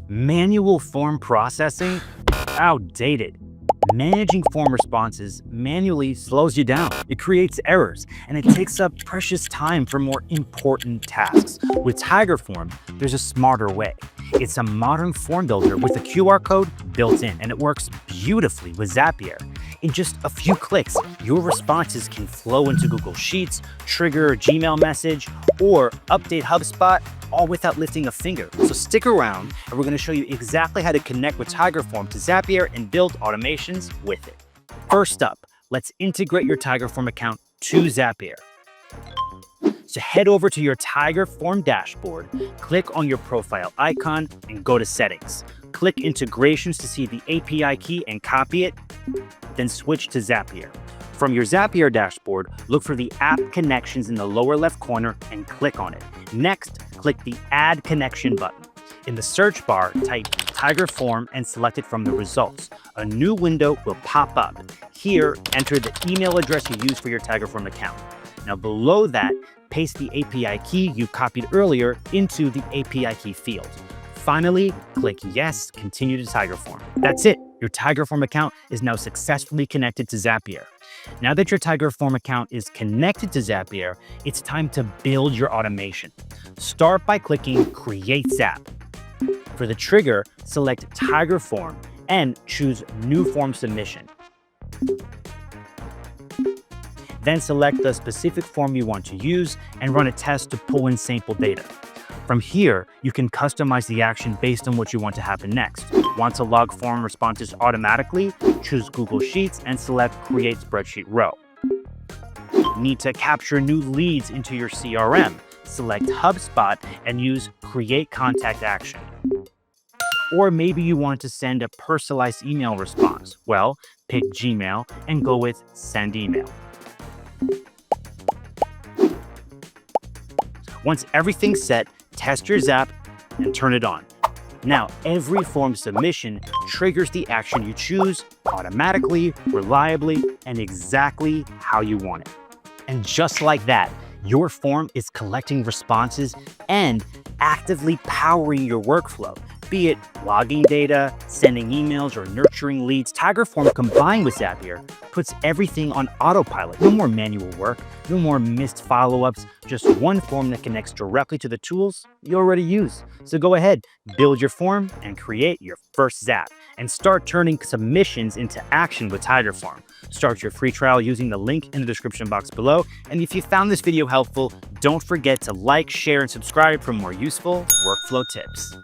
Manual form processing? Outdated. Managing form responses manually slows you down. It creates errors, and it takes up precious time for more important tasks. With TIGER Form, there's a smarter way. It's a modern form builder with a QR code built in, and it works beautifully with Zapier. In just a few clicks, your responses can flow into Google Sheets, trigger a Gmail message, or update HubSpot, all without lifting a finger. So stick around, and we're going to show you exactly how to connect with TIGER Form to Zapier and build automations with it. First up, let's integrate your TIGER Form account to Zapier. So head over to your TIGER Form dashboard, click on your profile icon, and go to Settings. Click Integrations to see the API key and copy it, then switch to Zapier. From your Zapier dashboard, look for the App Connections in the lower left corner and click on it. Next, click the Add Connection button. In the search bar, type TIGER Form and select it from the results. A new window will pop up. Here, enter the email address you used for your TIGER Form account. Now below that, paste the API key you copied earlier into the API key field. Finally, click Yes, Continue to TIGER Form. That's it. Your TIGER Form account is now successfully connected to Zapier. Now that your TIGER Form account is connected to Zapier, it's time to build your automation. Start by clicking Create Zap. For the trigger, select TIGER Form and choose New Form Submission. Then select the specific form you want to use and run a test to pull in sample data. From here, you can customize the action based on what you want to happen next. Want to log form responses automatically? Choose Google Sheets and select Create Spreadsheet Row. Need to capture new leads into your CRM? Select HubSpot and use Create Contact Action. Or maybe you want to send a personalized email response. Well, pick Gmail and go with Send Email. Once everything's set, test your Zap and turn it on. Now, every form submission triggers the action you choose automatically, reliably, and exactly how you want it. And just like that, your form is collecting responses and actively powering your workflow. Be it logging data, sending emails, or nurturing leads, TIGER Form combined with Zapier puts everything on autopilot. No more manual work, no more missed follow-ups, just one form that connects directly to the tools you already use. So go ahead, build your form and create your first Zap and start turning submissions into action with TIGER Form. Start your free trial using the link in the description box below. And if you found this video helpful, don't forget to like, share, and subscribe for more useful workflow tips.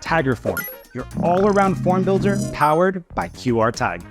TIGER Form, your all-around form builder powered by QR Tig.